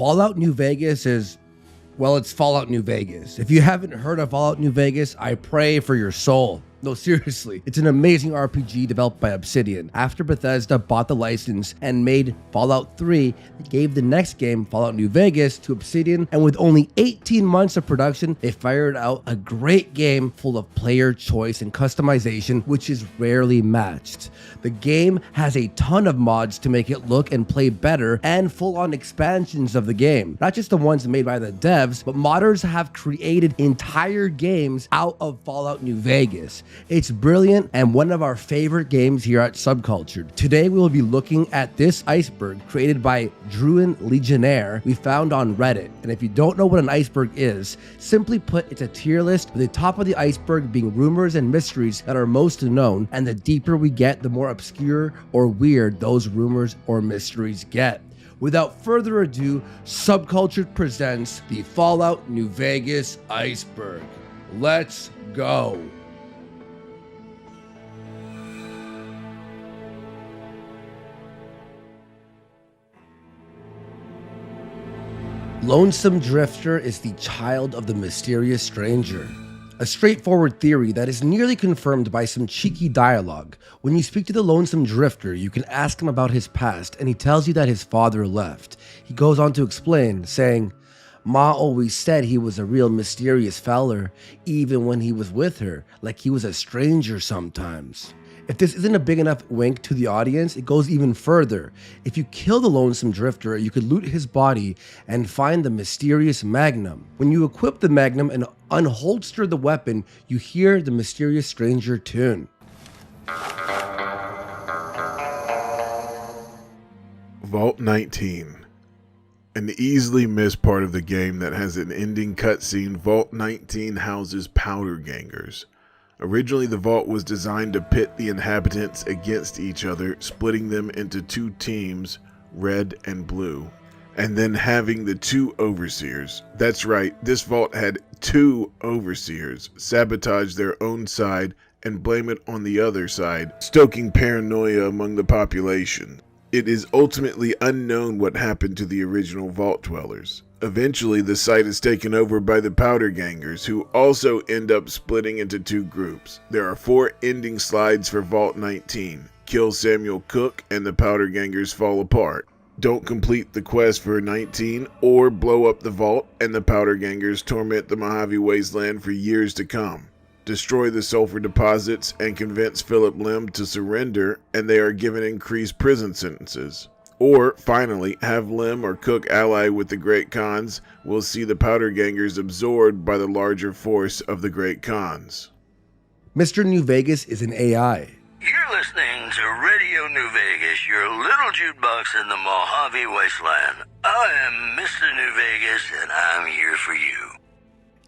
Fallout New Vegas is, well, it's Fallout New Vegas. If you haven't heard of Fallout New Vegas, I pray for your soul. No, seriously, it's an amazing RPG developed by Obsidian. After Bethesda bought the license and made Fallout 3, they gave the next game, Fallout New Vegas, to Obsidian, and with only 18 months of production, they fired out a great game full of player choice and customization, which is rarely matched. The game has a ton of mods to make it look and play better, and full-on expansions of the game. Not just the ones made by the devs, but modders have created entire games out of Fallout New Vegas. It's brilliant and one of our favorite games here at Subcultured. Today we will be looking at this iceberg created by Druin Legionnaire we found on Reddit. And if you don't know what an iceberg is, simply put, it's a tier list with the top of the iceberg being rumors and mysteries that are most known, and the deeper we get, the more obscure or weird those rumors or mysteries get. Without further ado, Subcultured presents the Fallout New Vegas iceberg. Let's go. Lonesome Drifter is the child of the mysterious stranger. A straightforward theory that is nearly confirmed by some cheeky dialogue. When you speak to the Lonesome Drifter, you can ask him about his past, and he tells you that his father left. He goes on to explain, saying, "Ma always said he was a real mysterious feller, even when he was with her, like he was a stranger sometimes." If this isn't a big enough wink to the audience, it goes even further. If you kill the Lonesome Drifter, you could loot his body and find the mysterious Magnum. When you equip the Magnum and unholster the weapon, you hear the mysterious stranger tune. Vault 19. An easily missed part of the game that has an ending cutscene. Vault 19 houses powder gangers. Originally, the vault was designed to pit the inhabitants against each other, splitting them into two teams, red and blue, and then having the two overseers. That's right, this vault had two overseers sabotage their own side and blame it on the other side, stoking paranoia among the population. It is ultimately unknown what happened to the original vault dwellers. Eventually, the site is taken over by the powder gangers, who also end up splitting into two groups. There are 4 ending slides for Vault 19. Kill Samuel Cook and the powder gangers fall apart. Don't complete the quest for 19, or blow up the vault and the powder gangers torment the Mojave Wasteland for years to come. Destroy the sulfur deposits and convince Philip Lim to surrender, and they are given increased prison sentences. Or, finally, have Lim or Cook ally with the Great Khans. We'll see the powder gangers absorbed by the larger force of the Great Khans. Mr. New Vegas is an AI. You're listening to Radio New Vegas, your little jukebox in the Mojave Wasteland. I am Mr. New Vegas, and I'm here for you.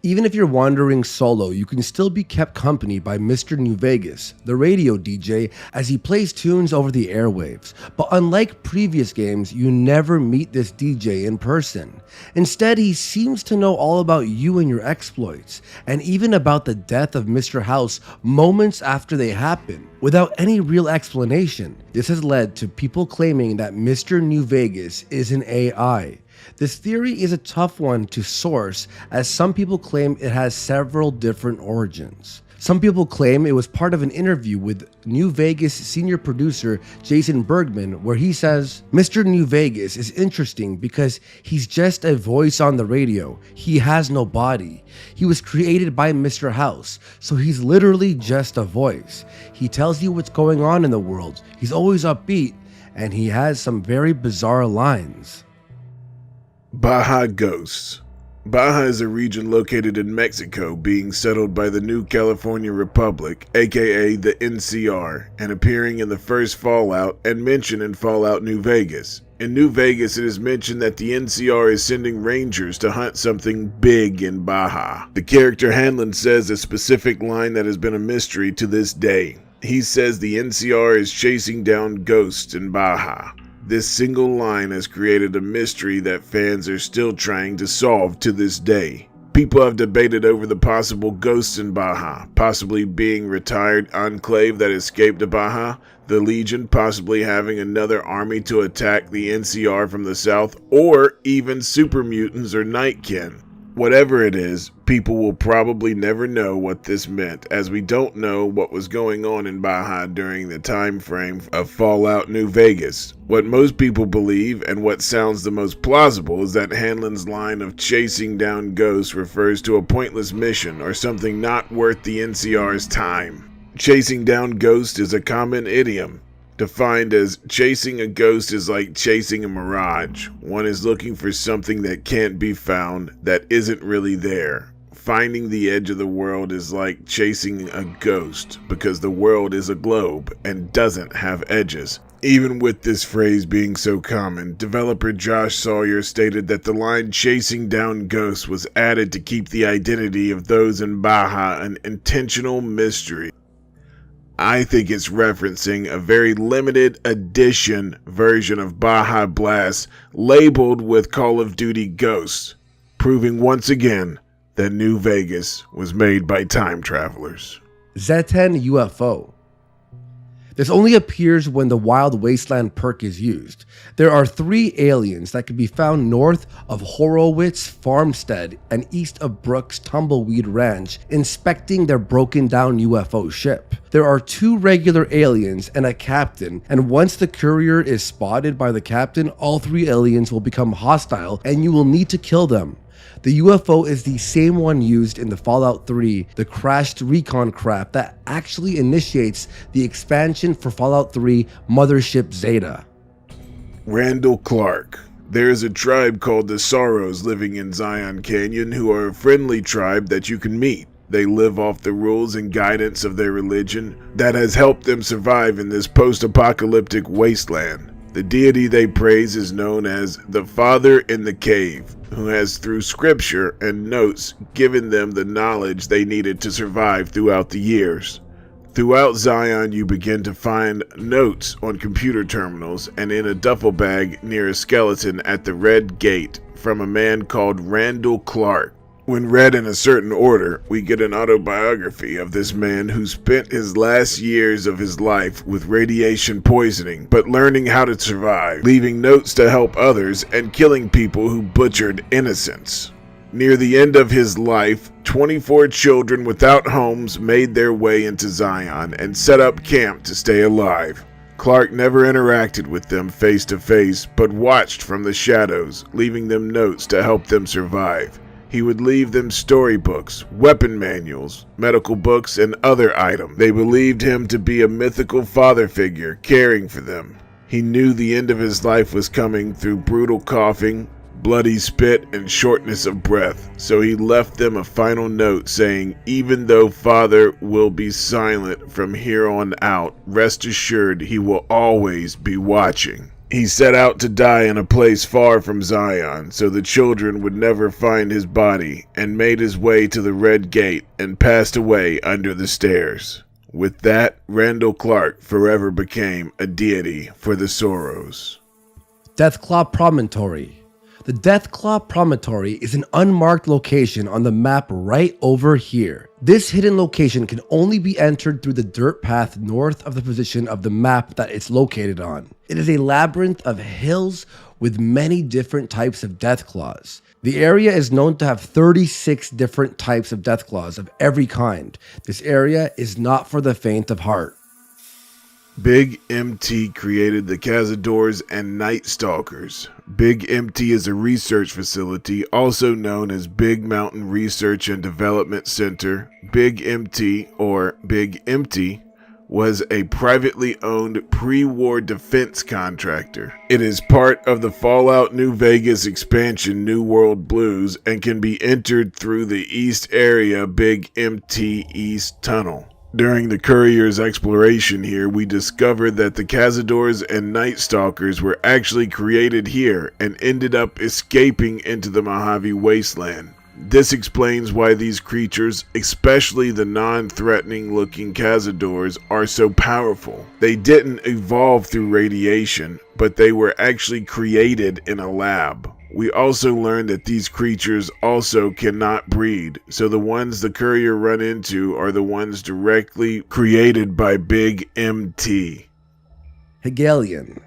Even if you're wandering solo, you can still be kept company by Mr. New Vegas, the radio DJ, as he plays tunes over the airwaves. But unlike previous games, you never meet this DJ in person. Instead, he seems to know all about you and your exploits, and even about the death of Mr. House moments after they happen, without any real explanation. This has led to people claiming that Mr. New Vegas is an AI. This theory is a tough one to source, as some people claim it has several different origins. Some people claim it was part of an interview with New Vegas senior producer Jason Bergman, where he says, "Mr. New Vegas is interesting because he's just a voice on the radio. He has no body. He was created by Mr. House, so he's literally just a voice. He tells you what's going on in the world. He's always upbeat, and he has some very bizarre lines." Baja Ghosts. Baja is a region located in Mexico being settled by the New California Republic, aka the NCR, and appearing in the first Fallout and mentioned in Fallout New Vegas. In New Vegas, it is mentioned that the NCR is sending rangers to hunt something big in Baja. The character Hanlon says a specific line that has been a mystery to this day. He says the NCR is chasing down ghosts in Baja. This single line has created a mystery that fans are still trying to solve to this day. People have debated over the possible ghosts in Baja, possibly being retired enclave that escaped to Baja. the Legion possibly having another army to attack the NCR from the south, or even super mutants or Nightkin. Whatever it is, people will probably never know what this meant, as we don't know what was going on in Baja during the time frame of Fallout New Vegas. What most people believe, and what sounds the most plausible, is that Hanlon's line of chasing down ghosts refers to a pointless mission or something not worth the NCR's time. Chasing down ghosts is a common idiom, defined as chasing a ghost is like chasing a mirage. One is looking for something that can't be found, that isn't really there. Finding the edge of the world is like chasing a ghost, because the world is a globe and doesn't have edges. Even with this phrase being so common, developer Josh Sawyer stated that the line chasing down ghosts was added to keep the identity of those in Baja an intentional mystery. I think it's referencing a very limited edition version of Baja Blast labeled with Call of Duty Ghosts, proving once again that New Vegas was made by time travelers. Z10 UFO. This only appears when the Wild Wasteland perk is used. There are 3 aliens that can be found north of Horowitz Farmstead and east of Brooks Tumbleweed Ranch, inspecting their broken down UFO ship. There are 2 regular aliens and a captain, and once the courier is spotted by the captain, all 3 aliens will become hostile and you will need to kill them. The UFO is the same one used in the Fallout 3, the crashed recon craft that actually initiates the expansion for Fallout 3 Mothership Zeta. Randall Clark. There is a tribe called the Sorrows living in Zion Canyon who are a friendly tribe that you can meet. They live off the rules and guidance of their religion that has helped them survive in this post-apocalyptic wasteland. The deity they praise is known as the Father in the Cave, who has through scripture and notes given them the knowledge they needed to survive throughout the years. Throughout Zion, you begin to find notes on computer terminals and in a duffel bag near a skeleton at the Red Gate from a man called Randall Clark. When read in a certain order, we get an autobiography of this man who spent his last years of his life with radiation poisoning, but learning how to survive, leaving notes to help others, and killing people who butchered innocents. Near the end of his life, 24 children without homes made their way into Zion and set up camp to stay alive. Clark never interacted with them face to face, but watched from the shadows, leaving them notes to help them survive. He would leave them storybooks, weapon manuals, medical books, and other items. They believed him to be a mythical father figure caring for them. He knew the end of his life was coming through brutal coughing, bloody spit, and shortness of breath, so he left them a final note saying, "Even though Father will be silent from here on out, rest assured he will always be watching." He set out to die in a place far from Zion, so the children would never find his body, and made his way to the Red Gate and passed away under the stairs. With that, Randall Clark forever became a deity for the Sorrows. Deathclaw Promontory. The Deathclaw Promontory is an unmarked location on the map right over here. This hidden location can only be entered through the dirt path north of the position of the map that it's located on. It is a labyrinth of hills with many different types of Deathclaws. The area is known to have 36 different types of Deathclaws of every kind. This area is not for the faint of heart. Big MT created the Cazadors and Night Stalkers. Big MT is a research facility, also known as Big Mountain Research and Development Center. Big MT, or Big Empty, was a privately owned pre-war defense contractor. It is part of the Fallout New Vegas expansion New World Blues and can be entered through the East Area Big MT East Tunnel. During the Courier's exploration here, we discovered that the Cazadors and Night Stalkers were actually created here and ended up escaping into the Mojave Wasteland. This explains why these creatures, especially the non-threatening looking Cazadors, are so powerful. They didn't evolve through radiation, but they were actually created in a lab. We also learned that these creatures also cannot breed, so the ones the Courier run into are the ones directly created by Big MT. Hegelian.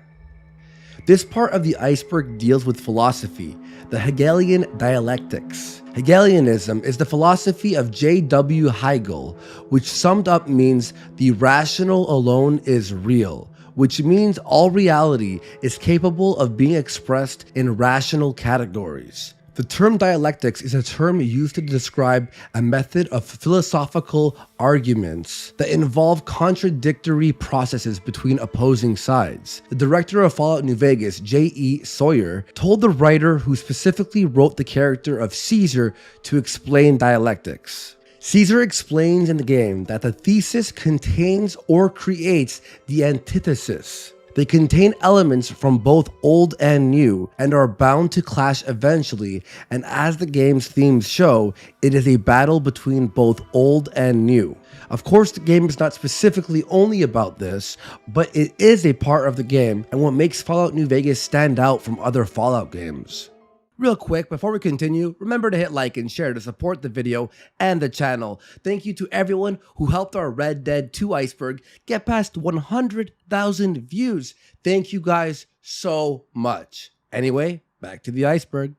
This part of the iceberg deals with philosophy, the Hegelian dialectics. Hegelianism is the philosophy of J.W. Hegel, which summed up means the rational alone is real, which means all reality is capable of being expressed in rational categories. The term dialectics is a term used to describe a method of philosophical arguments that involve contradictory processes between opposing sides. The director of Fallout New Vegas, J.E. Sawyer, told the writer who specifically wrote the character of Caesar to explain dialectics. Caesar explains in the game that the thesis contains or creates the antithesis. They contain elements from both old and new and are bound to clash eventually, and as the game's themes show, it is a battle between both old and new. Of course, the game is not specifically only about this, but it is a part of the game and what makes Fallout New Vegas stand out from other Fallout games. Real quick, before we continue, remember to hit like and share to support the video and the channel. Thank you to everyone who helped our Red Dead 2 Iceberg get past 100,000 views. Thank you guys so much. Anyway, back to the iceberg.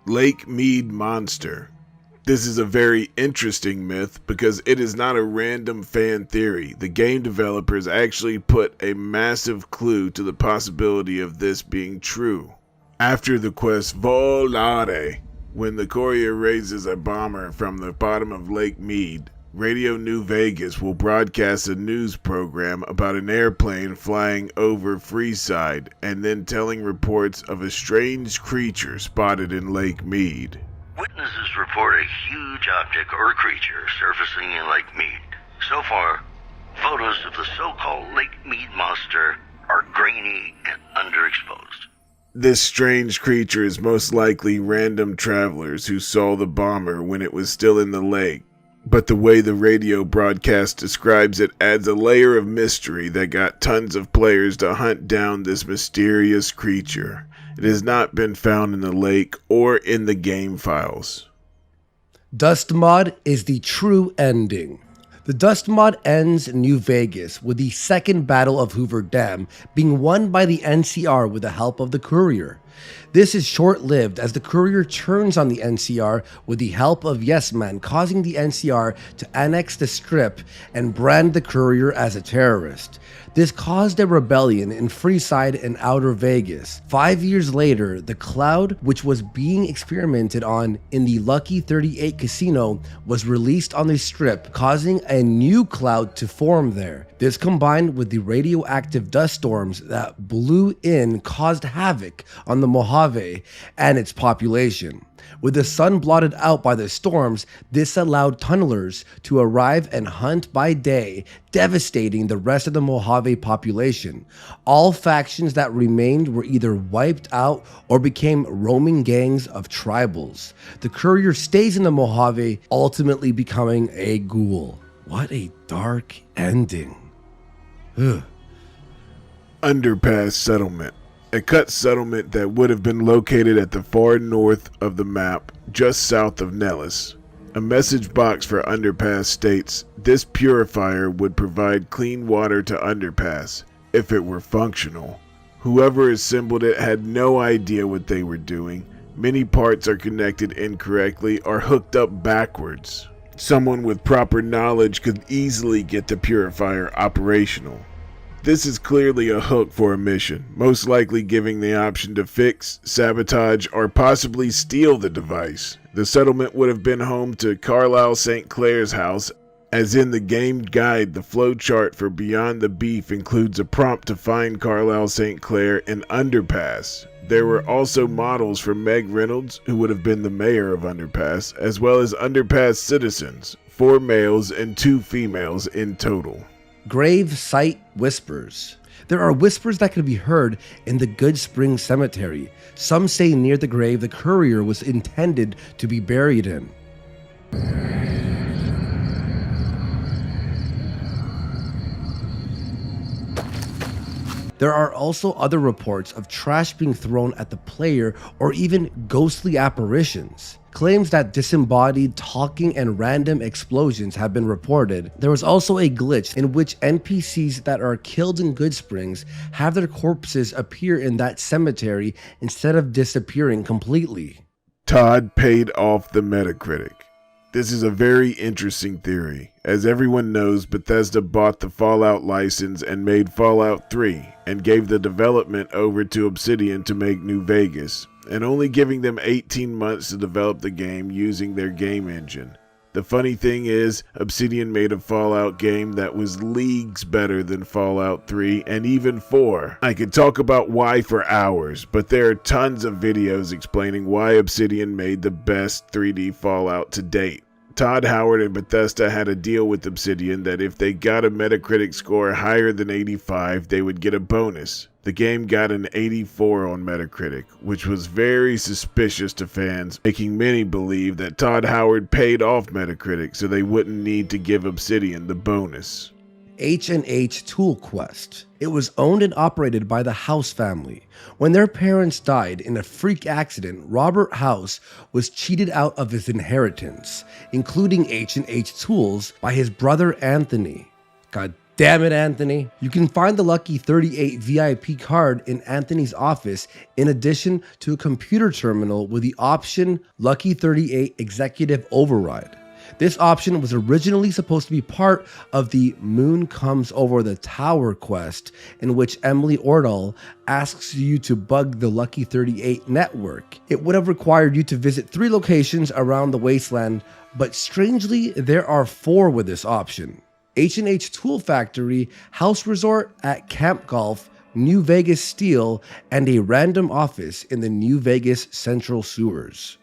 Lake Mead Monster. This is a very interesting myth because it is not a random fan theory. The game developers actually put a massive clue to the possibility of this being true. After the quest Volare, when the courier raises a bomber from the bottom of Lake Mead, Radio New Vegas will broadcast a news program about an airplane flying over Freeside and then telling reports of a strange creature spotted in Lake Mead. Witnesses report a huge object or creature surfacing in Lake Mead. So far, photos of the so-called Lake Mead monster are grainy and underexposed. This strange creature is most likely random travelers who saw the bomber when it was still in the lake, but the way the radio broadcast describes it adds a layer of mystery that got tons of players to hunt down this mysterious creature. It has not been found in the lake or in the game files. Dust Mod is the true ending. The Dust Mod ends in New Vegas with the second Battle of Hoover Dam being won by the NCR with the help of the Courier. This is short-lived as the Courier turns on the NCR with the help of Yes Man, causing the NCR to annex the Strip and brand the Courier as a terrorist. This caused a rebellion in Freeside and Outer Vegas. 5 years later, the Cloud, which was being experimented on in the Lucky 38 casino, was released on the Strip, causing a new cloud to form there. This combined with the radioactive dust storms that blew in caused havoc on the Mojave and its population. With the sun blotted out by the storms, this allowed tunnelers to arrive and hunt by day, devastating the rest of the Mojave population. All factions that remained were either wiped out or became roaming gangs of tribals. The Courier stays in the Mojave, ultimately becoming a ghoul. What a dark ending. Ugh. Underpass Settlement. A cut settlement that would have been located at the far north of the map, just south of Nellis. A message box for Underpass states, this purifier would provide clean water to Underpass, if it were functional. Whoever assembled it had no idea what they were doing. Many parts are connected incorrectly or hooked up backwards. Someone with proper knowledge could easily get the purifier operational. This is clearly a hook for a mission, most likely giving the option to fix, sabotage, or possibly steal the device. The settlement would have been home to Carlisle St. Clair's house, as in the game guide the flowchart for Beyond the Beef includes a prompt to find Carlisle St. Clair in Underpass. There were also models for Meg Reynolds, who would have been the mayor of Underpass, as well as Underpass citizens, 4 males and 2 females in total. Grave Site Whispers. There are whispers that can be heard in the Good Spring Cemetery. Some say near the grave the Courier was intended to be buried in. There are also other reports of trash being thrown at the player or even ghostly apparitions. Claims that disembodied talking and random explosions have been reported. There was also a glitch in which NPCs that are killed in Goodsprings have their corpses appear in that cemetery instead of disappearing completely. Todd paid off the Metacritic. This is a very interesting theory. As everyone knows, Bethesda bought the Fallout license and made Fallout 3, and gave the development over to Obsidian to make New Vegas, and only giving them 18 months to develop the game using their game engine. The funny thing is, Obsidian made a Fallout game that was leagues better than Fallout 3 and even 4. I could talk about why for hours, but there are tons of videos explaining why Obsidian made the best 3D Fallout to date. Todd Howard and Bethesda had a deal with Obsidian that if they got a Metacritic score higher than 85, they would get a bonus. The game got an 84 on Metacritic, which was very suspicious to fans, making many believe that Todd Howard paid off Metacritic so they wouldn't need to give Obsidian the bonus. H&H Tool Quest. It was owned and operated by the House family. When their parents died in a freak accident, Robert House was cheated out of his inheritance, including H&H Tools, by his brother Anthony. God damn it, Anthony. You can find the Lucky 38 VIP card in Anthony's office in addition to a computer terminal with the option Lucky 38 Executive Override. This option was originally supposed to be part of the Moon Comes Over the Tower quest, in which Emily Ordal asks you to bug the Lucky 38 network. It would have required you to visit 3 locations around the wasteland, but strangely, there are 4 with this option. H&H Tool Factory, House Resort at Camp Golf, New Vegas Steel, and a random office in the New Vegas Central Sewers.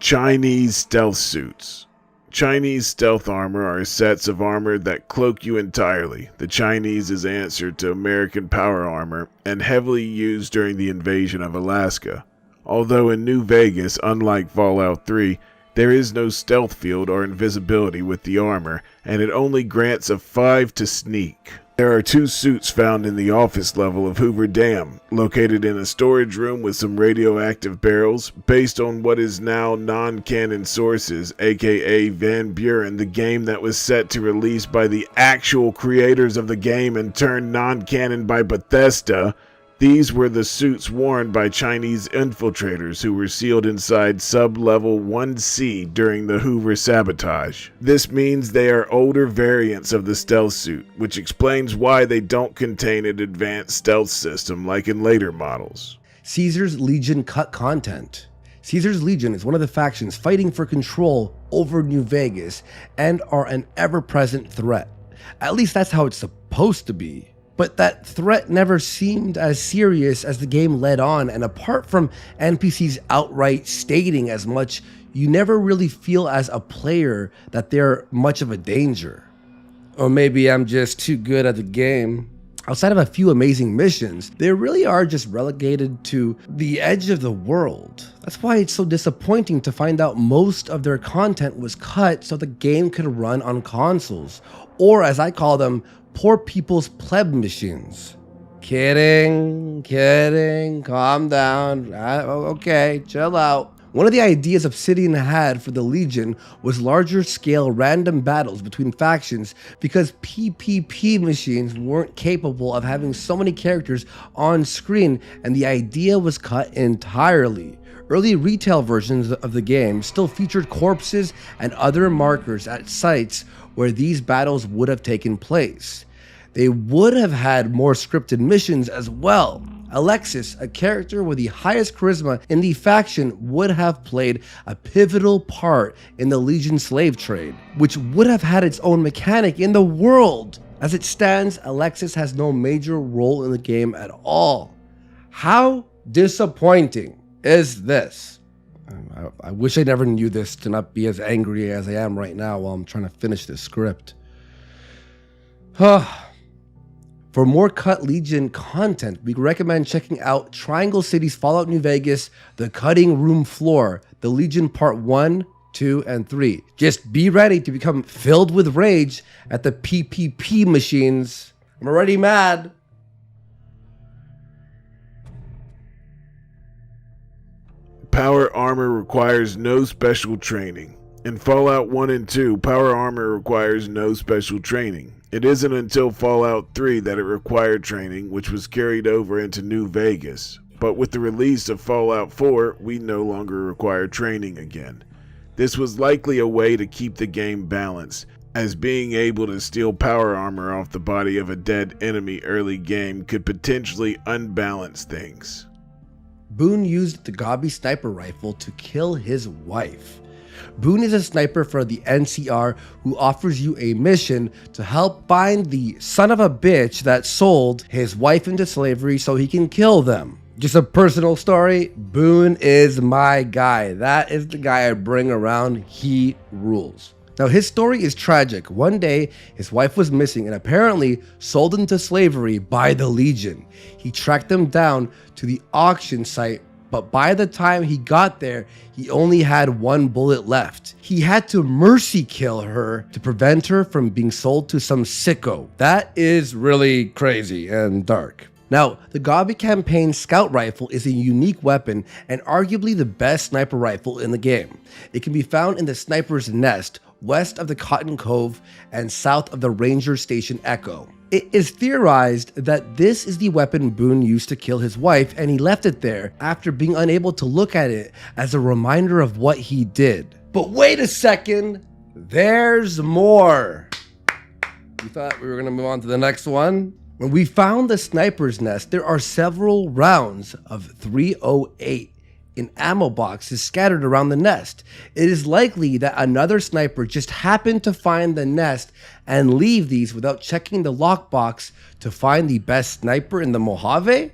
Chinese stealth suits. Chinese stealth armor are sets of armor that cloak you entirely. The Chinese's answer to American power armor, and heavily used during the invasion of Alaska. Although in New Vegas, unlike Fallout 3, there is no stealth field or invisibility with the armor, and it only grants a 5 to sneak. There are 2 suits found in the office level of Hoover Dam, located in a storage room with some radioactive barrels, based on what is now non-canon sources, aka Van Buren, the game that was set to release by the actual creators of the game and turned non-canon by Bethesda. These were the suits worn by Chinese infiltrators who were sealed inside sub-level 1C during the Hoover sabotage. This means they are older variants of the stealth suit, which explains why they don't contain an advanced stealth system like in later models. Caesar's Legion cut content. Caesar's Legion is one of the factions fighting for control over New Vegas and are an ever-present threat. At least that's how it's supposed to be. But that threat never seemed as serious as the game led on, and apart from NPCs outright stating as much, you never really feel as a player that they're much of a danger. Or maybe I'm just too good at the game. Outside of a few amazing missions, they really are just relegated to the edge of the world. That's why it's so disappointing to find out most of their content was cut so the game could run on consoles, or as I call them, poor people's pleb machines. Kidding, calm down. Okay, chill out. One of the ideas Obsidian had for the Legion was larger scale random battles between factions because PvP machines weren't capable of having so many characters on screen, and the idea was cut entirely. Early retail versions of the game still featured corpses and other markers at sites where these battles would have taken place. They would have had more scripted missions as well. Alexis, a character with the highest charisma in the faction, would have played a pivotal part in the Legion slave trade, which would have had its own mechanic in the world. As it stands, Alexis has no major role in the game at all. How disappointing is this? I wish I never knew this to not be as angry as I am right now while I'm trying to finish this script. For more cut Legion content, we recommend checking out Triangle City's Fallout New Vegas, The Cutting Room Floor, The Legion Part 1, 2, and 3. Just be ready to become filled with rage at the PvP machines. I'm already mad. power armor requires no special training. In Fallout 1 and 2, power armor requires no special training. It isn't until Fallout 3 that it required training, which was carried over into New Vegas. But with the release of Fallout 4, we no longer require training again. This was likely a way to keep the game balanced, as being able to steal power armor off the body of a dead enemy early game could potentially unbalance things. Boone used the Gobby sniper rifle to kill his wife. Boone is a sniper for the NCR who offers you a mission to help find the son of a bitch that sold his wife into slavery so he can kill them. Just a personal story, Boone is my guy. That is the guy I bring around. He rules. Now, his story is tragic. One day, his wife was missing and apparently sold into slavery by the Legion. He tracked them down to the auction site, but by the time he got there, he only had one bullet left. He had to mercy kill her to prevent her from being sold to some sicko. That is really crazy and dark. Now, the Gobby Campaign Scout Rifle is a unique weapon and arguably the best sniper rifle in the game. It can be found in the Sniper's Nest, west of the Cotton Cove and south of the Ranger Station Echo. It is theorized that this is the weapon Boone used to kill his wife, and he left it there after being unable to look at it as a reminder of what he did. But wait a second, there's more. You thought we were going to move on to the next one? When we found the Sniper's Nest, there are several rounds of 308 in ammo boxes scattered around the nest. It is likely that another sniper just happened to find the nest and leave these without checking the lockbox to find the best sniper in the Mojave?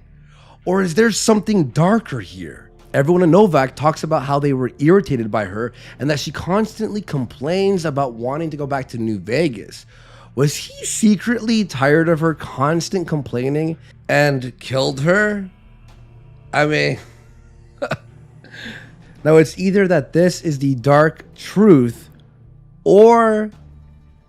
Or is there something darker here? Everyone in Novak talks about how they were irritated by her and that she constantly complains about wanting to go back to New Vegas. Was he secretly tired of her constant complaining and killed her? I mean... Now, it's either that this is the dark truth or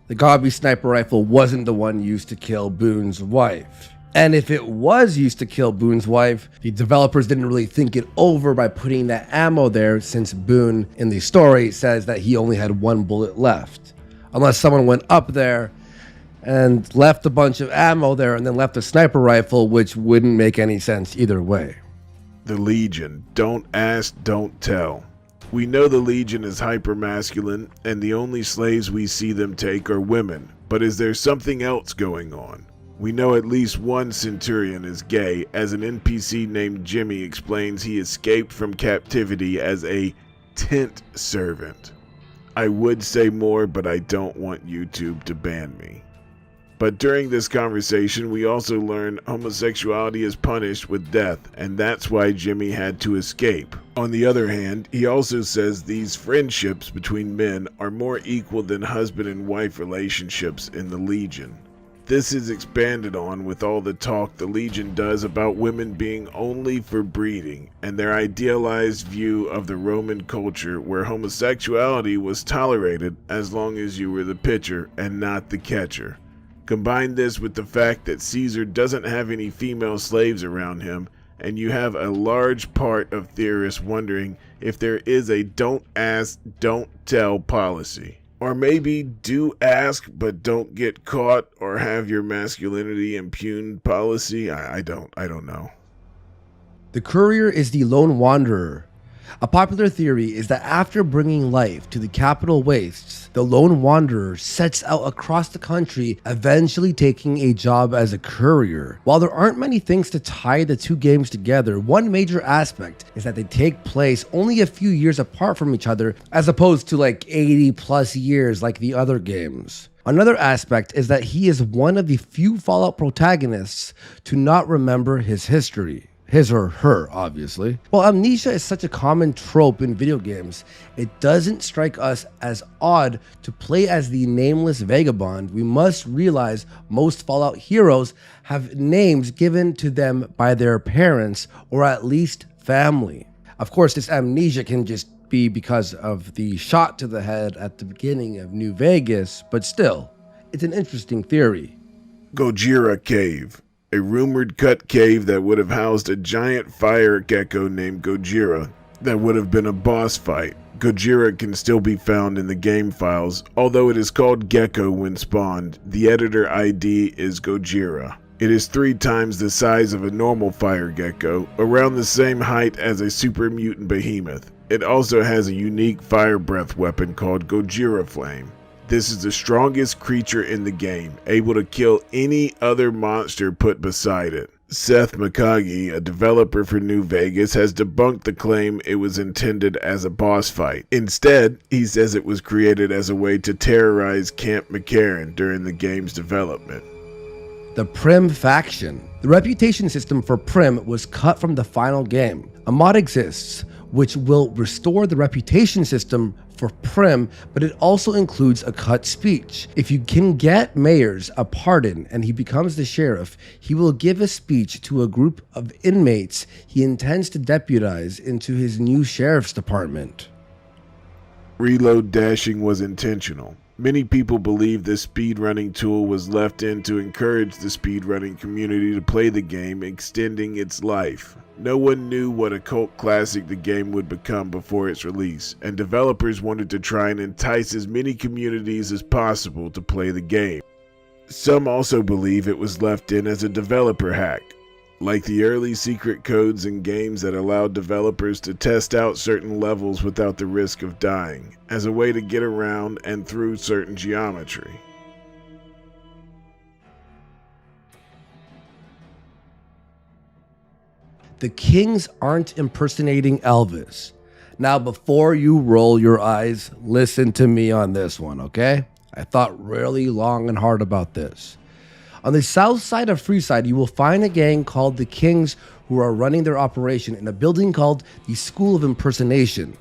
the Gobby sniper rifle wasn't the one used to kill Boone's wife. And if it was used to kill Boone's wife, the developers didn't really think it over by putting that ammo there, since Boone in the story says that he only had one bullet left. Unless someone went up there and left a bunch of ammo there and then left a sniper rifle, which wouldn't make any sense either way. The Legion. Don't ask, don't tell. We know the Legion is hyper-masculine, and the only slaves we see them take are women. But is there something else going on? We know at least one Centurion is gay, as an NPC named Jimmy explains he escaped from captivity as a tent servant. I would say more, but I don't want YouTube to ban me. But during this conversation, we also learn homosexuality is punished with death, and that's why Jimmy had to escape. On the other hand, he also says these friendships between men are more equal than husband and wife relationships in the Legion. This is expanded on with all the talk the Legion does about women being only for breeding, and their idealized view of the Roman culture where homosexuality was tolerated as long as you were the pitcher and not the catcher. Combine this with the fact that Caesar doesn't have any female slaves around him, and you have a large part of theorists wondering if there is a don't ask, don't tell policy. Or maybe do ask but don't get caught or have your masculinity impugned policy. I don't know. The Courier is the lone wanderer. A popular theory is that after bringing life to the capital wastes, the lone wanderer sets out across the country, eventually taking a job as a courier. While there aren't many things to tie the two games together, one major aspect is that they take place only a few years apart from each other, as opposed to like 80 plus years like the other games. Another aspect is that he is one of the few Fallout protagonists to not remember his history. His or her, obviously. While amnesia is such a common trope in video games, it doesn't strike us as odd to play as the nameless vagabond. We must realize most Fallout heroes have names given to them by their parents, or at least family. Of course, this amnesia can just be because of the shot to the head at the beginning of New Vegas, but still, it's an interesting theory. Gojira Cave. A rumored cut cave that would have housed a giant fire gecko named Gojira. that would have been a boss fight. Gojira can still be found in the game files, although it is called Gecko when spawned. The editor ID is Gojira. It is 3 times the size of a normal fire gecko, around the same height as a super mutant behemoth. It also has a unique fire breath weapon called Gojira Flame. This is the strongest creature in the game, able to kill any other monster put beside it. Seth Mikagi, a developer for New Vegas, has debunked the claim it was intended as a boss fight. Instead, he says it was created as a way to terrorize Camp McCarran during the game's development. The Prim faction. The reputation system for Prim was cut from the final game. A mod exists which will restore the reputation system for Prim, but it also includes a cut speech. If you can get Mayers a pardon and he becomes the sheriff, he will give a speech to a group of inmates he intends to deputize into his new sheriff's department. Reload dashing was intentional. Many people believe this speedrunning tool was left in to encourage the speedrunning community to play the game, extending its life. No one knew what a cult classic the game would become before its release, and developers wanted to try and entice as many communities as possible to play the game. Some also believe it was left in as a developer hack, like the early secret codes in games that allowed developers to test out certain levels without the risk of dying, as a way to get around and through certain geometry. The Kings aren't impersonating Elvis. Now, before you roll your eyes, listen to me on this one, okay? I thought really long and hard about this. On the south side of Freeside, you will find a gang called the Kings who are running their operation in a building called the School of Impersonation.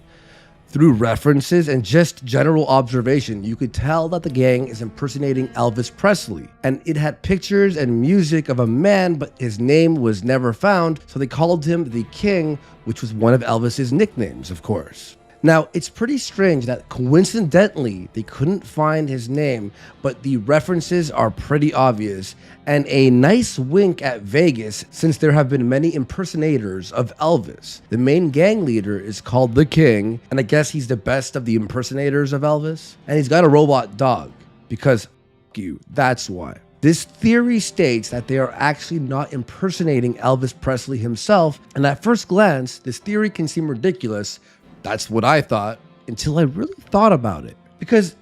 Through references and just general observation, you could tell that the gang is impersonating Elvis Presley. And it had pictures and music of a man, but his name was never found, so they called him the King, which was one of Elvis's nicknames, of course. Now, it's pretty strange that coincidentally, they couldn't find his name, but the references are pretty obvious, and a nice wink at Vegas since there have been many impersonators of Elvis. The main gang leader is called the King, and I guess he's the best of the impersonators of Elvis, and he's got a robot dog, because f*** you, that's why. This theory states that they are actually not impersonating Elvis Presley himself, and at first glance, this theory can seem ridiculous. That's what I thought until I really thought about it. Because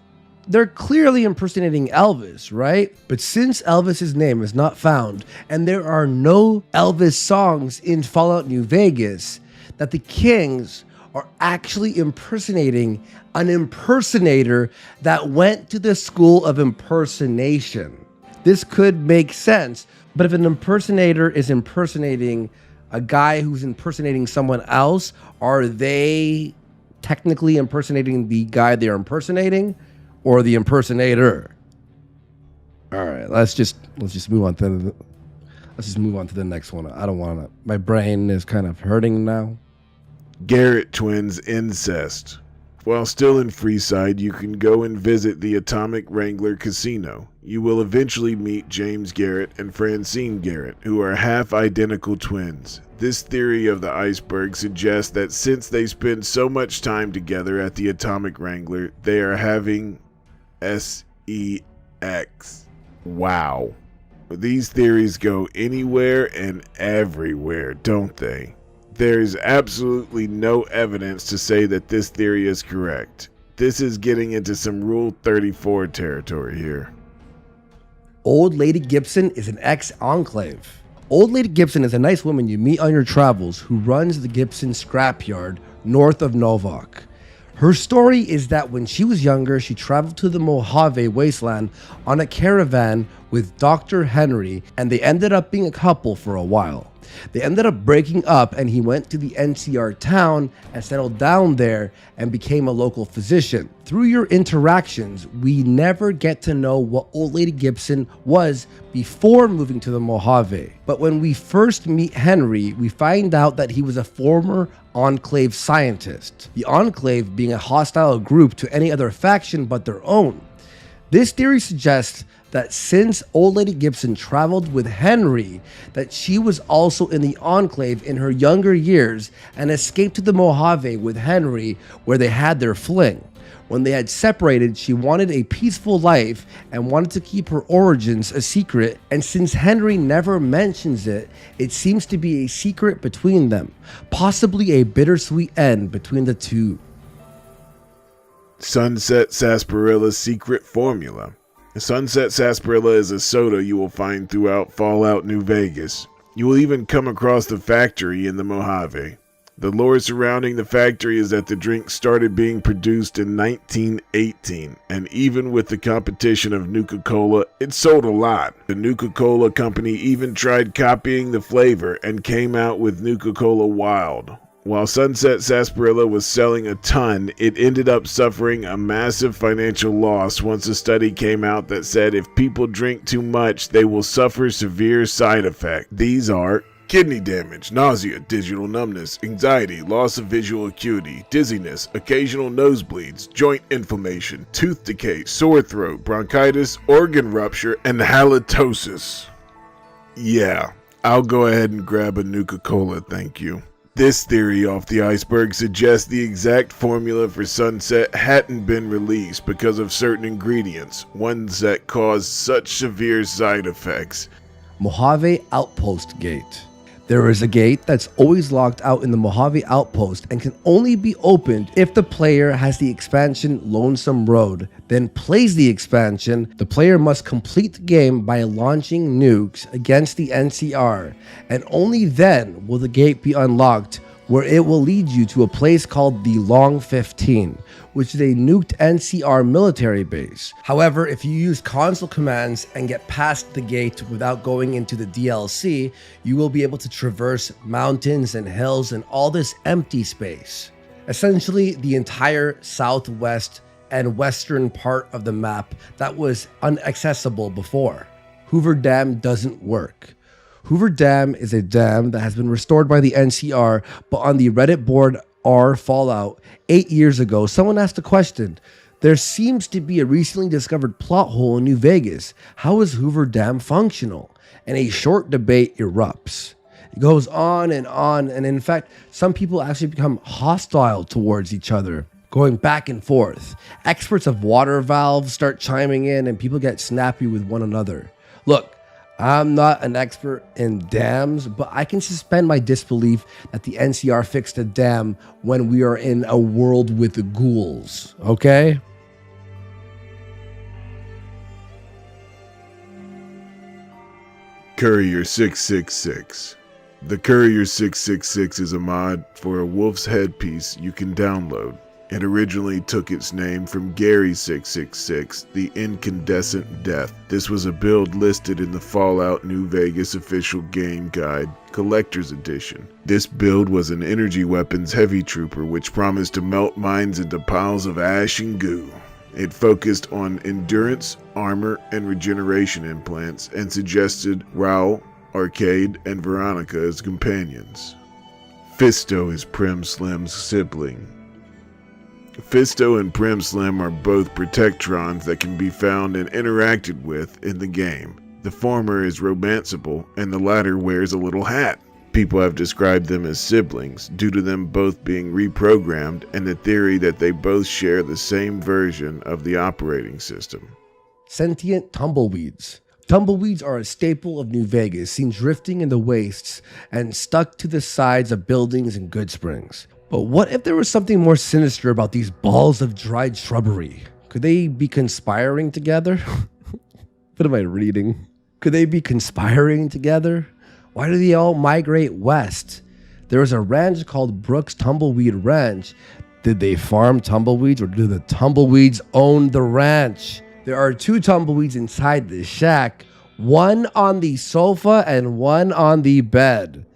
they're clearly impersonating Elvis, right? But since Elvis's name is not found and there are no Elvis songs in Fallout New Vegas, that the Kings are actually impersonating an impersonator that went to the School of Impersonation. This could make sense, but if an impersonator is impersonating a guy who's impersonating someone else, are they technically impersonating the guy they're impersonating or the impersonator? All right, let's just move on to the next one. I don't want to. My brain is kind of hurting now. Garrett twins incest. While still in Freeside, you can go and visit the Atomic Wrangler Casino. You will eventually meet James Garrett and Francine Garrett, who are half-identical twins. This theory of the Iceberg suggests that since they spend so much time together at the Atomic Wrangler, they are having sex. Wow. These theories go anywhere and everywhere, don't they? There is absolutely no evidence to say that this theory is correct. This is getting into some Rule 34 territory here. Old Lady Gibson is an ex-enclave. Old Lady Gibson is a nice woman you meet on your travels who runs the Gibson scrapyard north of Novak. Her story is that when she was younger, she traveled to the Mojave wasteland on a caravan with Dr. Henry, and they ended up being a couple for a while. They ended up breaking up, and he went to the NCR town and settled down there and became a local physician. Through your interactions, we never get to know what Old Lady Gibson was before moving to the Mojave. But when we first meet Henry, we find out that he was a former Enclave scientist, the Enclave being a hostile group to any other faction but their own. This theory suggests that since Old Lady Gibson traveled with Henry, that she was also in the Enclave in her younger years and escaped to the Mojave with Henry, where they had their fling. When they had separated, she wanted a peaceful life and wanted to keep her origins a secret, and since Henry never mentions it, it seems to be a secret between them, possibly a bittersweet end between the two. Sunset Sarsaparilla's secret formula. Sunset Sarsaparilla is a soda you will find throughout Fallout New Vegas. You will even come across the factory in the Mojave. The lore surrounding the factory is that the drink started being produced in 1918, and even with the competition of Nuka-Cola, it sold a lot. The Nuka-Cola company even tried copying the flavor and came out with Nuka-Cola Wild. While Sunset Sarsaparilla was selling a ton, it ended up suffering a massive financial loss once a study came out that said if people drink too much, they will suffer severe side effects. These are kidney damage, nausea, digital numbness, anxiety, loss of visual acuity, dizziness, occasional nosebleeds, joint inflammation, tooth decay, sore throat, bronchitis, organ rupture, and halitosis. Yeah, I'll go ahead and grab a Nuka-Cola, thank you. This theory off the Iceberg suggests the exact formula for Sunset hadn't been released because of certain ingredients, ones that caused such severe side effects. Mojave Outpost Gate. There is a gate that's always locked out in the Mojave Outpost and can only be opened if the player has the expansion Lonesome Road, then plays the expansion. The player must complete the game by launching nukes against the NCR, and only then will the gate be unlocked, where it will lead you to a place called the Long 15, which is a nuked NCR military base. However, if you use console commands and get past the gate without going into the DLC, you will be able to traverse mountains and hills and all this empty space. Essentially, the entire southwest and western part of the map that was inaccessible before. Hoover Dam doesn't work. Hoover Dam is a dam that has been restored by the NCR, but on the Reddit board R Fallout 8 years ago, someone asked a question. There seems to be a recently discovered plot hole in New Vegas. How is Hoover Dam functional? And a short debate erupts. It goes on, and in fact, some people actually become hostile towards each other, going back and forth. Experts of water valves start chiming in, and people get snappy with one another. Look, I'm not an expert in dams, but I can suspend my disbelief that the NCR fixed a dam when we are in a world with ghouls, okay? Courier 666. The Courier 666 is a mod for a wolf's headpiece you can download. It originally took its name from Gary 666, the Incandescent Death. This was a build listed in the Fallout New Vegas official game guide, Collector's Edition. This build was an energy weapons heavy trooper which promised to melt mines into piles of ash and goo. It focused on endurance, armor, and regeneration implants, and suggested Raoul, Arcade, and Veronica as companions. Fisto is Prim Slim's sibling. Fisto and Prim Slim are both Protectrons that can be found and interacted with in the game. The former is romanceable, and the latter wears a little hat. People have described them as siblings due to them both being reprogrammed and the theory that they both share the same version of the operating system. Sentient tumbleweeds. Tumbleweeds are a staple of New Vegas, seen drifting in the wastes and stuck to the sides of buildings and good springs. But what if there was something more sinister about these balls of dried shrubbery? Could they be conspiring together? What am I reading? Could they be conspiring together? Why do they all migrate west? There is a ranch called Brooks Tumbleweed Ranch. Did they farm tumbleweeds, or do the tumbleweeds own the ranch? There are 2 tumbleweeds inside the shack, one on the sofa and one on the bed.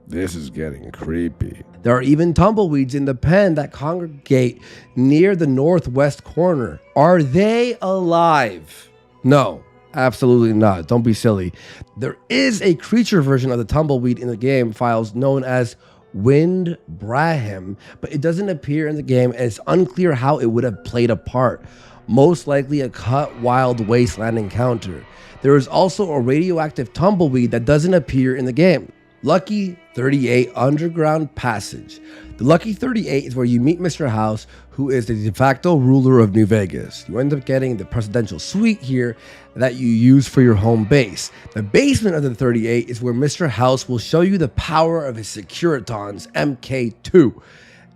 This is getting creepy. There are even tumbleweeds in the pen that congregate near the northwest corner. Are they alive? No, absolutely not. Don't be silly. There is a creature version of the tumbleweed in the game files known as Wind Brahim, but it doesn't appear in the game, and it's unclear how it would have played a part. most likely a cut wild wasteland encounter. There is also a radioactive tumbleweed that doesn't appear in the game. Lucky 38 Underground Passage. The Lucky 38 is where you meet Mr. House, who is the de facto ruler of New Vegas. You end up getting the presidential suite here that you use for your home base. The basement of the 38 is where Mr. House will show you the power of his Securitons MK2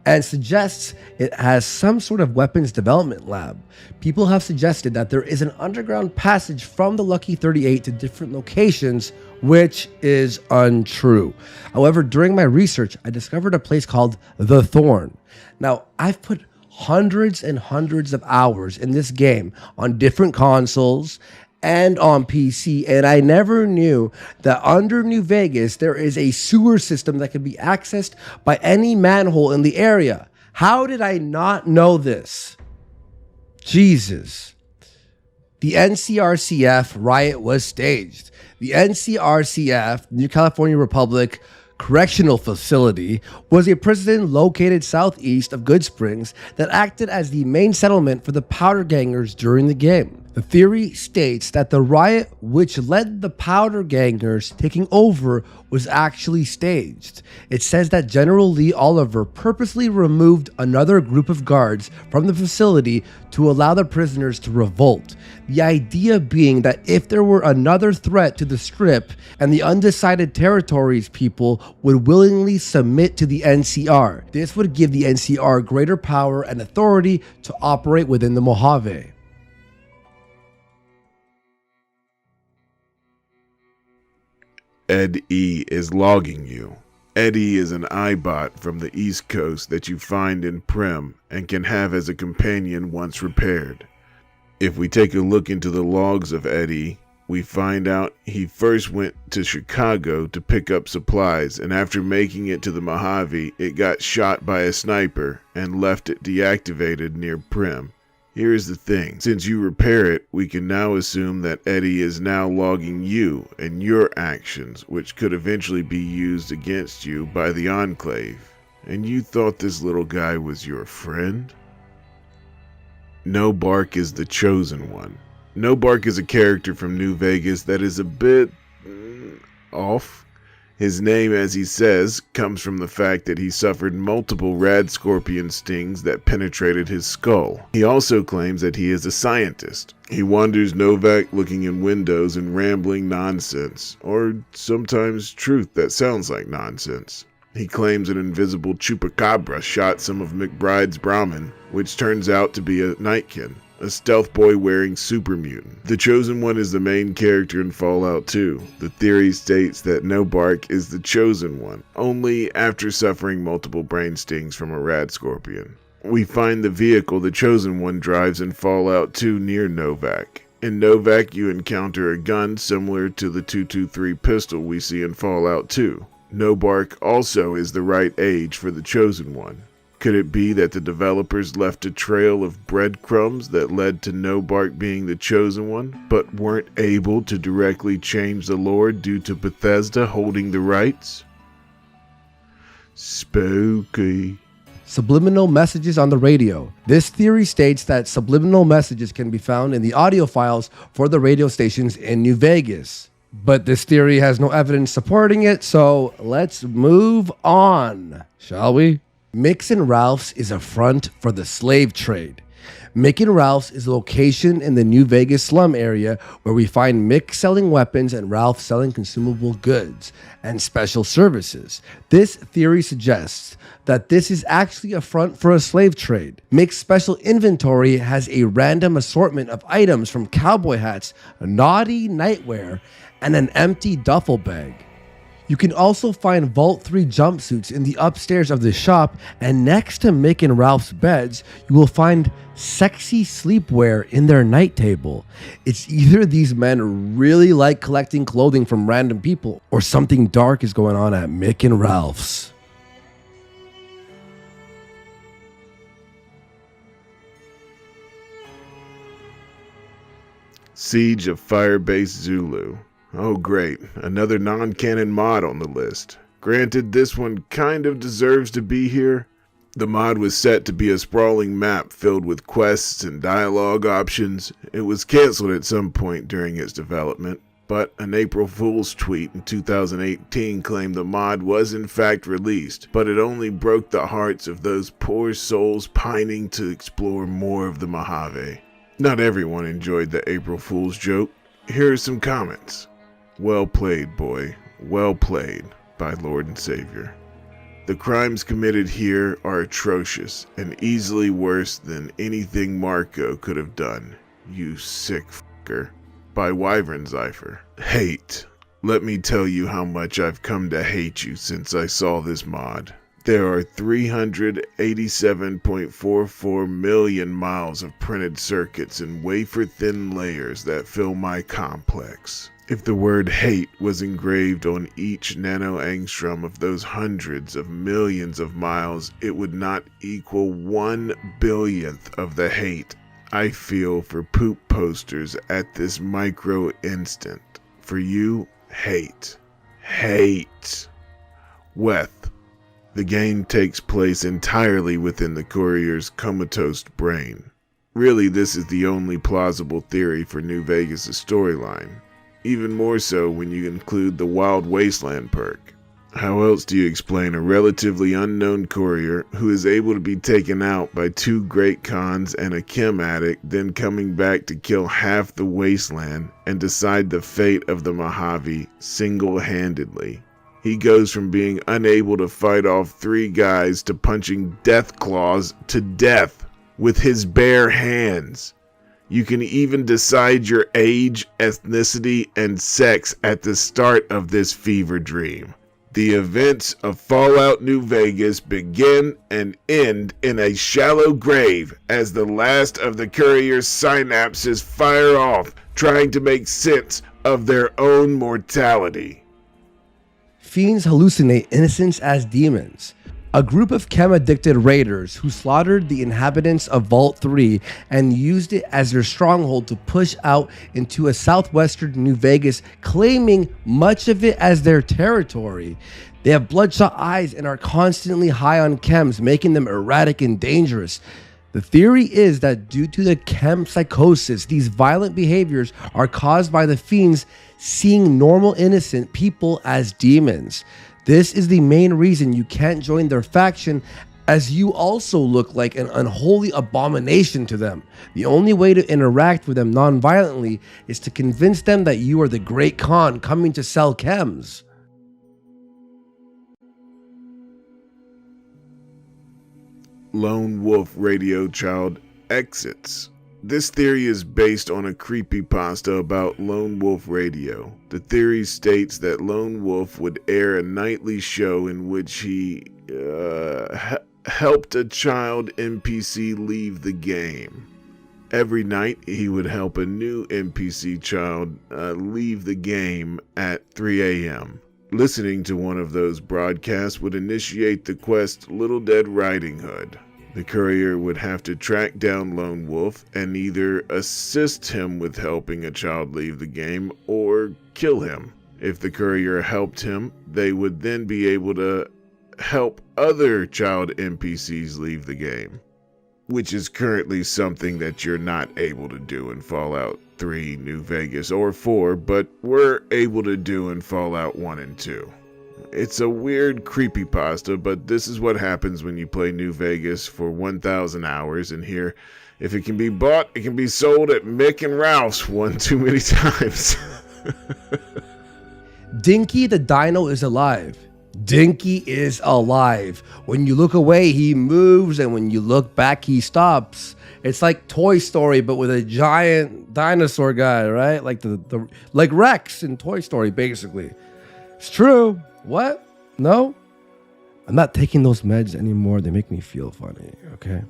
and suggests it has some sort of weapons development lab. People have suggested that there is an underground passage from the Lucky 38 to different locations, which is untrue. However, during my research, I discovered a place called The Thorn. Now, I've put hundreds and hundreds of hours in this game on different consoles and on PC, and I never knew that under New Vegas there is a sewer system that can be accessed by any manhole in the area. How did I not know this? Jesus. The NCRCF riot was staged. The NCRCF, New California Republic Correctional Facility, was a prison located southeast of Good Springs that acted as the main settlement for the powder gangers during the game. The theory states that the riot which led the powder gangers taking over was actually staged. It says that General Lee Oliver purposely removed another group of guards from the facility to allow the prisoners to revolt. The idea being that if there were another threat to the Strip and the undecided territories people would willingly submit to the NCR, this would give the NCR greater power and authority to operate within the Mojave. Ed E is logging you. Ed E is an iBot from the East Coast that you find in Prim and can have as a companion once repaired. If we take a look into the logs of Ed E, we find out he first went to Chicago to pick up supplies, and after making it to the Mojave, it got shot by a sniper and left it deactivated near Prim. Here's the thing, since you repair it, we can now assume that Eddie is now logging you and your actions, which could eventually be used against you by the Enclave. And you thought this little guy was your friend? No Bark is the chosen one. No Bark is a character from New Vegas that is a bit off. His name, as he says, comes from the fact that he suffered multiple rad scorpion stings that penetrated his skull. He also claims that he is a scientist. He wanders Novak looking in windows and rambling nonsense, or sometimes truth that sounds like nonsense. He claims an invisible chupacabra shot some of McBride's Brahmin, which turns out to be a Nightkin, a stealth boy wearing super mutant. The Chosen One is the main character in Fallout 2. The theory states that No Bark is the Chosen One, only after suffering multiple brain stings from a rad scorpion. We find the vehicle the Chosen One drives in Fallout 2 near Novak. In Novak, you encounter a gun similar to the 223 pistol we see in Fallout 2. No Bark also is the right age for the Chosen One. Could it be that the developers left a trail of breadcrumbs that led to No Bark being the Chosen One, but weren't able to directly change the lore due to Bethesda holding the rights? Spooky. Subliminal messages on the radio. This theory states that subliminal messages can be found in the audio files for the radio stations in New Vegas. But this theory has no evidence supporting it, so let's move on, shall we? Mick's and Ralph's is a front for the slave trade. Mick and Ralph's is a location in the New Vegas slum area where we find Mick selling weapons and Ralph selling consumable goods and special services. This theory suggests that this is actually a front for a slave trade. Mick's special inventory has a random assortment of items from cowboy hats, naughty nightwear, and an empty duffel bag. You can also find Vault 3 jumpsuits in the upstairs of the shop, and next to Mick and Ralph's beds, you will find sexy sleepwear in their night table. It's either these men really like collecting clothing from random people, or something dark is going on at Mick and Ralph's. Siege of Firebase Zulu. Oh great, another non-canon mod on the list. Granted, this one kind of deserves to be here. The mod was set to be a sprawling map filled with quests and dialogue options. It was canceled at some point during its development, but an April Fool's tweet in 2018 claimed the mod was in fact released, but it only broke the hearts of those poor souls pining to explore more of the Mojave. Not everyone enjoyed the April Fool's joke. Here are some comments. Well played, boy. Well played, by Lord and Savior. The crimes committed here are atrocious and easily worse than anything Marco could have done. You sick fucker. By Wyvern Zypher. Hate. Let me tell you how much I've come to hate you since I saw this mod. There are 387.44 million miles of printed circuits and wafer-thin layers that fill my complex. If the word hate was engraved on each nanoangstrom of those hundreds of millions of miles, it would not equal 1/1000th of the hate I feel for poop posters at this micro instant. For you, hate. Hate. Weth. The game takes place entirely within the courier's comatose brain. Really, this is the only plausible theory for New Vegas' storyline. Even more so when you include the Wild Wasteland perk. How else do you explain a relatively unknown courier who is able to be taken out by 2 great cons and a chem addict, then coming back to kill half the wasteland and decide the fate of the Mojave single-handedly? He goes from being unable to fight off 3 guys to punching death claws to death with his bare hands. You can even decide your age, ethnicity, and sex at the start of this fever dream. The events of Fallout New Vegas begin and end in a shallow grave as the last of the courier's synapses fire off, trying to make sense of their own mortality. Fiends hallucinate innocents as demons. A group of chem-addicted raiders who slaughtered the inhabitants of Vault 3 and used it as their stronghold to push out into a southwestern New Vegas, claiming much of it as their territory. They have bloodshot eyes and are constantly high on chems, making them erratic and dangerous. The theory is that due to the chem psychosis, these violent behaviors are caused by the fiends seeing normal innocent people as demons. This is the main reason you can't join their faction, as you also look like an unholy abomination to them. The only way to interact with them non-violently is to convince them that you are the Great Khan coming to sell chems. Lone Wolf Radio Child exits. This theory is based on a creepypasta about Lone Wolf Radio. The theory states that Lone Wolf would air a nightly show in which he helped a child NPC leave the game. Every night he would help a new NPC child leave the game at 3 a.m. Listening to one of those broadcasts would initiate the quest Little Dead Riding Hood. The courier would have to track down Lone Wolf and either assist him with helping a child leave the game or kill him. If the courier helped him, they would then be able to help other child NPCs leave the game, which is currently something that you're not able to do in Fallout 3 New Vegas or 4, but were able to do in Fallout 1 and 2. It's a weird creepypasta, but this is what happens when you play New Vegas for 1,000 hours, and here, if it can be bought, it can be sold at Mick and Ralph's one too many times. Dinky the Dino is alive. Dinky is alive. When you look away, he moves, and when you look back, he stops. It's like Toy Story, but with a giant dinosaur guy, right? Like like Rex in Toy Story, basically. It's true. What? No? I'm not taking those meds anymore. They make me feel funny, okay?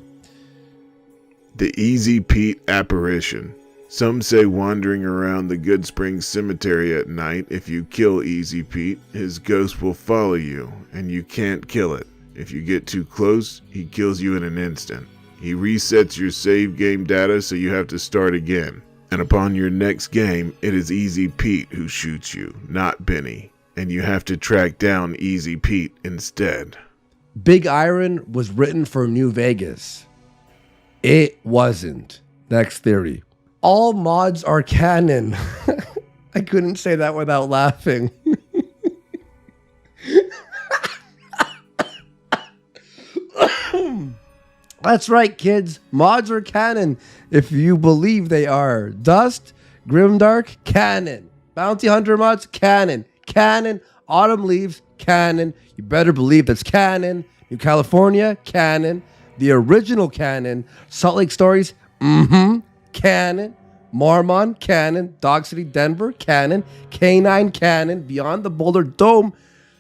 The Easy Pete apparition. Some say wandering around the Good Springs Cemetery at night, if you kill Easy Pete, his ghost will follow you, and you can't kill it. If you get too close, he kills you in an instant. He resets your save game data, so you have to start again. And upon your next game, it is Easy Pete who shoots you, not Benny. And you have to track down Easy Pete instead. Big Iron was written for New Vegas. It wasn't. Next theory. All mods are canon. I couldn't say that without laughing. That's right, kids. Mods are canon if you believe they are. Dust, Grimdark, canon. Bounty Hunter mods, canon. Canon. Autumn Leaves, canon. You better believe that's canon. New California, canon. The original canon. Salt Lake Stories, canon. Mormon, canon. Dog City, Denver, canon. K9, canon. Beyond the Boulder Dome,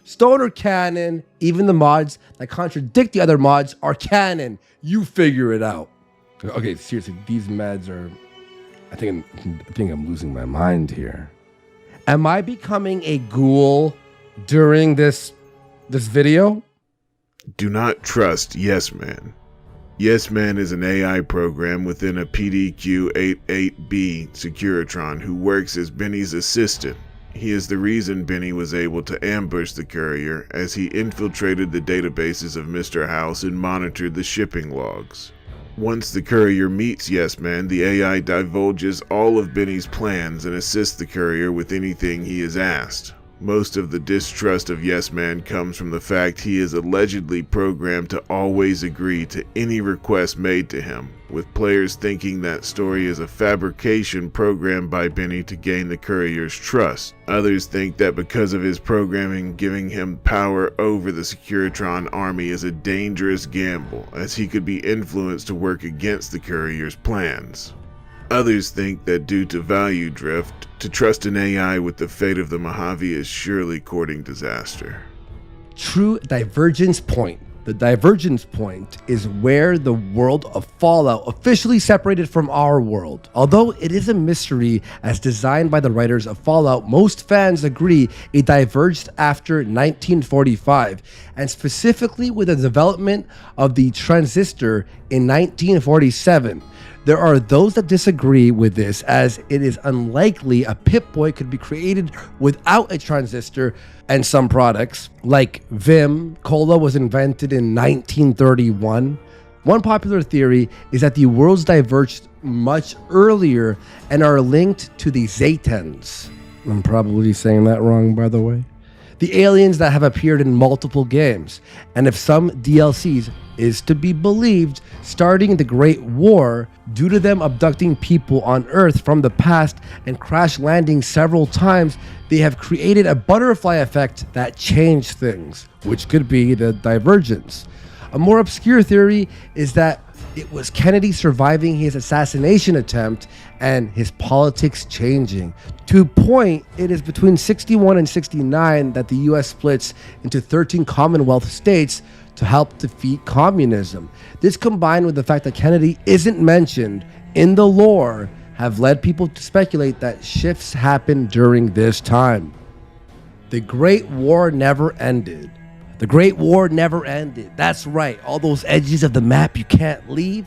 Stoner, canon. Even the mods that contradict the other mods are canon. You figure it out. Okay, seriously, these meds are... I think I'm losing my mind here. Am I becoming a ghoul during this video? Do not trust Yes Man. Yes Man is an AI program within a PDQ-88B Securitron who works as Benny's assistant. He is the reason Benny was able to ambush the courier as he infiltrated the databases of Mr. House and monitored the shipping logs. Once the courier meets Yes Man, the AI divulges all of Benny's plans and assists the courier with anything he is asked. Most of the distrust of Yes Man comes from the fact he is allegedly programmed to always agree to any request made to him, with players thinking that story is a fabrication programmed by Benny to gain the courier's trust. Others think that because of his programming, giving him power over the Securitron army is a dangerous gamble, as he could be influenced to work against the courier's plans. Others think that due to value drift, to trust an AI with the fate of the Mojave is surely courting disaster. True divergence point. The divergence point is where the world of Fallout officially separated from our world. Although it is a mystery as designed by the writers of Fallout, most fans agree it diverged after 1945, and specifically with the development of the transistor in 1947. There are those that disagree with this, as it is unlikely a Pip-Boy could be created without a transistor, and some products, like Vim, Cola, was invented in 1931. One popular theory is that the worlds diverged much earlier and are linked to the Zetans. I'm probably saying that wrong, by the way. The aliens that have appeared in multiple games, and if some DLCs is to be believed, starting the Great War due to them abducting people on Earth from the past and crash landing several times. They have created a butterfly effect that changed things, which could be the divergence. A more obscure theory is that it was Kennedy surviving his assassination attempt and his politics changing. To point, it is between 61 and 69 that the US splits into 13 Commonwealth states to help defeat communism. This, combined with the fact that Kennedy isn't mentioned in the lore, have led people to speculate that shifts happened during this time. The Great War never ended. The Great War never ended. That's right. All those edges of the map you can't leave,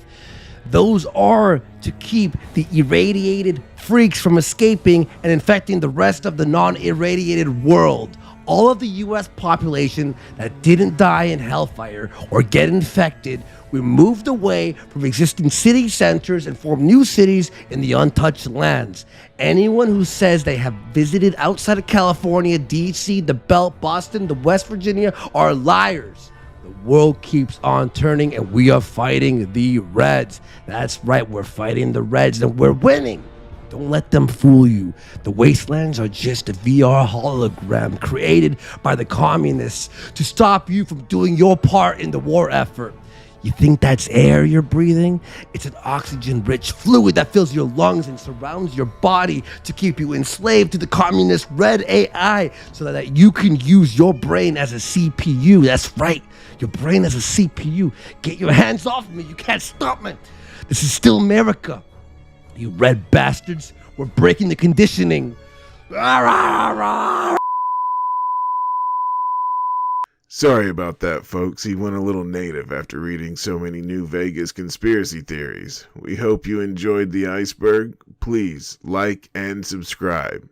those are to keep the irradiated freaks from escaping and infecting the rest of the non-irradiated world. All of the US population that didn't die in Hellfire or get infected, we moved away from existing city centers and formed new cities in the untouched lands. Anyone who says they have visited outside of California, DC, the Belt, Boston, the West Virginia are liars. The world keeps on turning and we are fighting the Reds. That's right, we're fighting the Reds and we're winning. Don't let them fool you. The wastelands are just a VR hologram created by the communists to stop you from doing your part in the war effort. You think that's air you're breathing? It's an oxygen-rich fluid that fills your lungs and surrounds your body to keep you enslaved to the communist red AI so that you can use your brain as a CPU. That's right, your brain as a CPU. Get your hands off me. You can't stop me. This is still America. You red bastards, we're breaking the conditioning. Sorry about that, folks. He went a little native after reading so many New Vegas conspiracy theories. We hope you enjoyed the Iceberg. Please like and subscribe.